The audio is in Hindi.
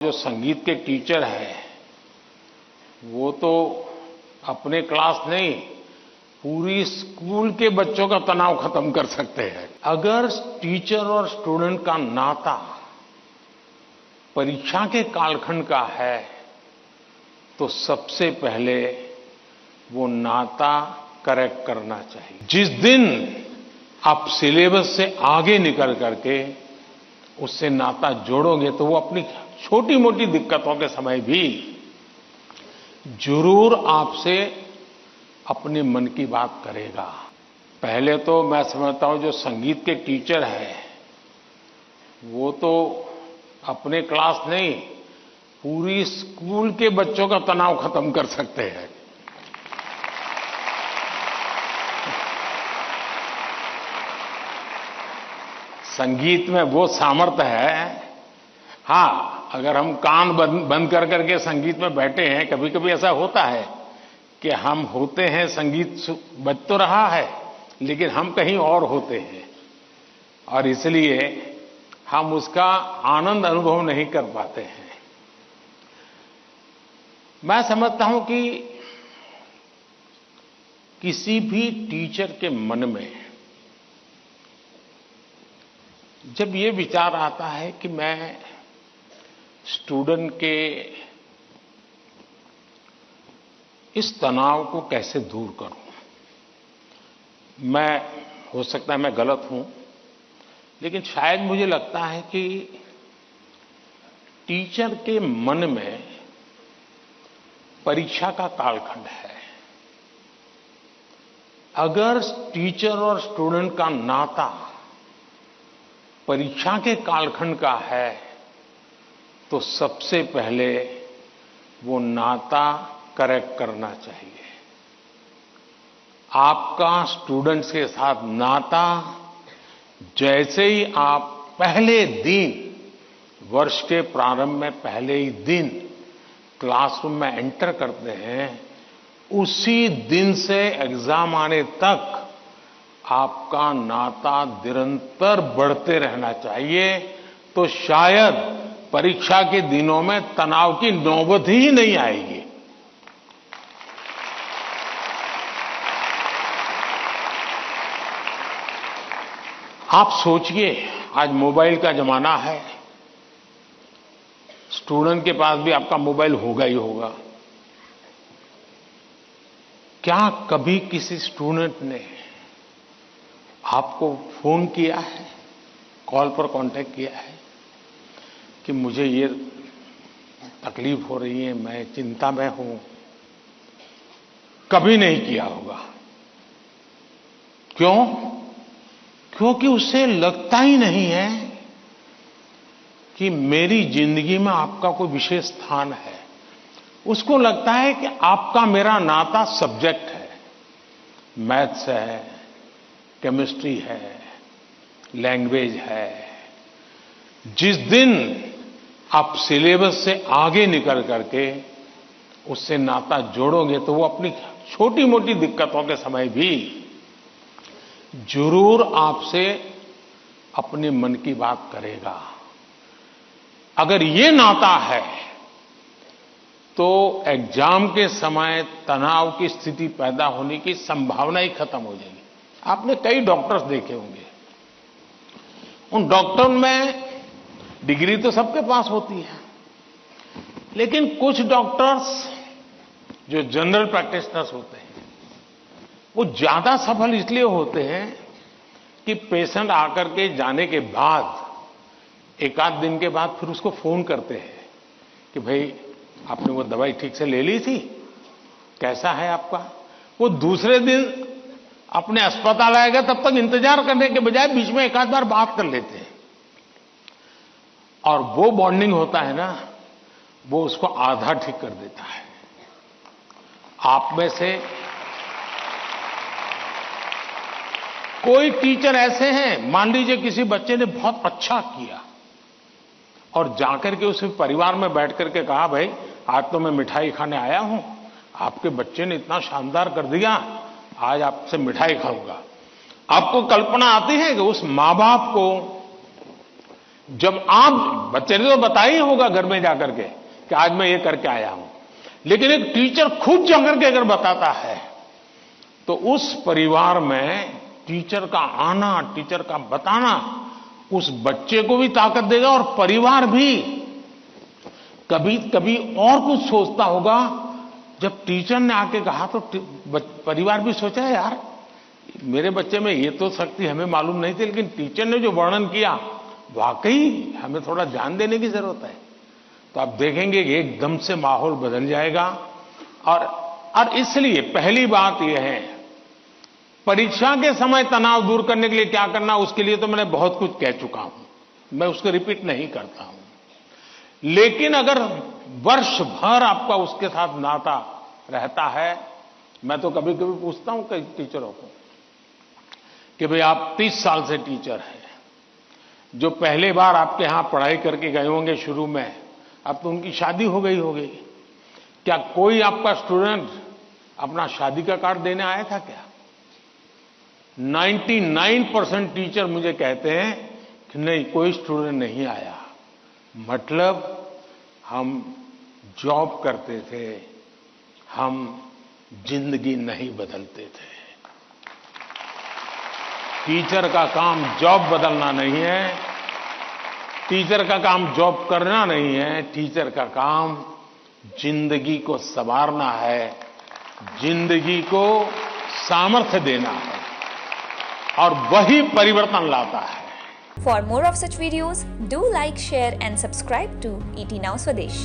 जो संगीत के टीचर हैं वो तो अपने क्लास नहीं, पूरी स्कूल के बच्चों का तनाव खत्म कर सकते हैं। अगर टीचर और स्टूडेंट का नाता परीक्षा के कालखंड का है तो सबसे पहले वो नाता करेक्ट करना चाहिए। जिस दिन आप सिलेबस से आगे निकल करके उससे नाता जोड़ोगे तो वो अपनी छोटी मोटी दिक्कतों के समय भी जरूर आपसे अपने मन की बात करेगा। पहले तो मैं समझता हूं जो संगीत के टीचर हैं वो तो अपने क्लास नहीं, पूरी स्कूल के बच्चों का तनाव खत्म कर सकते हैं। संगीत में वो सामर्थ्य है। हाँ, अगर हम कान बंद कर करके संगीत में बैठे हैं, कभी कभी ऐसा होता है कि हम होते हैं, संगीत बज तो रहा है लेकिन हम कहीं और होते हैं और इसलिए हम उसका आनंद अनुभव नहीं कर पाते हैं। मैं समझता हूं कि किसी भी टीचर के मन में जब ये विचार आता है कि मैं स्टूडेंट के इस तनाव को कैसे दूर करूं, मैं हो सकता है मैं गलत हूं, लेकिन शायद मुझे लगता है कि टीचर के मन में परीक्षा का कालखंड है। अगर टीचर और स्टूडेंट का नाता परीक्षा के कालखंड का है तो सबसे पहले वो नाता करेक्ट करना चाहिए। आपका स्टूडेंट्स के साथ नाता जैसे ही आप पहले दिन, वर्ष के प्रारंभ में पहले ही दिन क्लासरूम में एंटर करते हैं, उसी दिन से एग्जाम आने तक आपका नाता निरंतर बढ़ते रहना चाहिए। तो शायद परीक्षा के दिनों में तनाव की नौबत ही नहीं आएगी। आप सोचिए, आज मोबाइल का जमाना है, स्टूडेंट के पास भी आपका मोबाइल होगा ही होगा। क्या कभी किसी स्टूडेंट ने आपको फोन किया है, कॉल पर कांटेक्ट किया है कि मुझे ये तकलीफ हो रही है, मैं चिंता में हूं? कभी नहीं किया होगा। क्यों? क्योंकि उसे लगता ही नहीं है कि मेरी जिंदगी में आपका कोई विशेष स्थान है। उसको लगता है कि आपका मेरा नाता सब्जेक्ट है, मैथ्स है, केमिस्ट्री है, लैंग्वेज है। जिस दिन आप सिलेबस से आगे निकल करके उससे नाता जोड़ोगे तो वो अपनी छोटी मोटी दिक्कतों के समय भी जरूर आपसे अपने मन की बात करेगा। अगर ये नाता है तो एग्जाम के समय तनाव की स्थिति पैदा होने की संभावना ही खत्म हो जाएगी। आपने कई डॉक्टर्स देखे होंगे, उन डॉक्टर में डिग्री तो सबके पास होती है, लेकिन कुछ डॉक्टर्स जो जनरल प्रैक्टिशनर्स होते हैं वो ज्यादा सफल इसलिए होते हैं कि पेशेंट आकर के जाने के बाद एक आध दिन के बाद फिर उसको फोन करते हैं कि भाई आपने वो दवाई ठीक से ले ली थी, कैसा है आपका? वो दूसरे दिन अपने अस्पताल आएगा तब तक इंतजार करने के बजाय बीच में एक आध बार बात कर लेते हैं और वो बॉन्डिंग होता है ना, वो उसको आधा ठीक कर देता है। आप में से कोई टीचर ऐसे हैं, मान लीजिए किसी बच्चे ने बहुत अच्छा किया और जाकर के उसे परिवार में बैठ करके कहा, भाई आज तो मैं मिठाई खाने आया हूं, आपके बच्चे ने इतना शानदार कर दिया, आज आपसे मिठाई खाऊंगा। आपको कल्पना आती है कि उस मां बाप को जब आप बच्चे ने तो बताया ही होगा घर में जाकर के कि आज मैं ये करके आया हूं, लेकिन एक टीचर खुद जाकर के अगर बताता है तो उस परिवार में टीचर का आना, टीचर का बताना उस बच्चे को भी ताकत देगा और परिवार भी कभी कभी और कुछ सोचता होगा। जब टीचर ने आके कहा तो परिवार भी सोचा है, यार मेरे बच्चे में ये तो शक्ति हमें मालूम नहीं थी, लेकिन टीचर ने जो वर्णन किया वाकई हमें थोड़ा ध्यान देने की जरूरत है। तो आप देखेंगे कि एकदम से माहौल बदल जाएगा। और इसलिए पहली बात यह है, परीक्षा के समय तनाव दूर करने के लिए क्या करना, उसके लिए तो मैंने बहुत कुछ कह चुका हूं, मैं उसको रिपीट नहीं करता हूं। लेकिन अगर वर्ष भर आपका उसके साथ नाता रहता है, मैं तो कभी कभी पूछता हूं कई टीचरों को कि भाई आप 30 साल से टीचर हैं, जो पहले बार आपके यहां पढ़ाई करके गए होंगे शुरू में, अब तो उनकी शादी हो गई होगी, क्या कोई आपका स्टूडेंट अपना शादी का कार्ड देने आया था क्या? 99% टीचर मुझे कहते हैं कि नहीं, कोई स्टूडेंट नहीं आया। मतलब हम जॉब करते थे, हम जिंदगी नहीं बदलते थे। टीचर का काम जॉब बदलना नहीं है, टीचर का काम जॉब करना नहीं है, टीचर का काम जिंदगी को संवारना है, जिंदगी को सामर्थ्य देना है, और वही परिवर्तन लाता है। For more of such videos, do like, share and subscribe to ET Now Swadesh.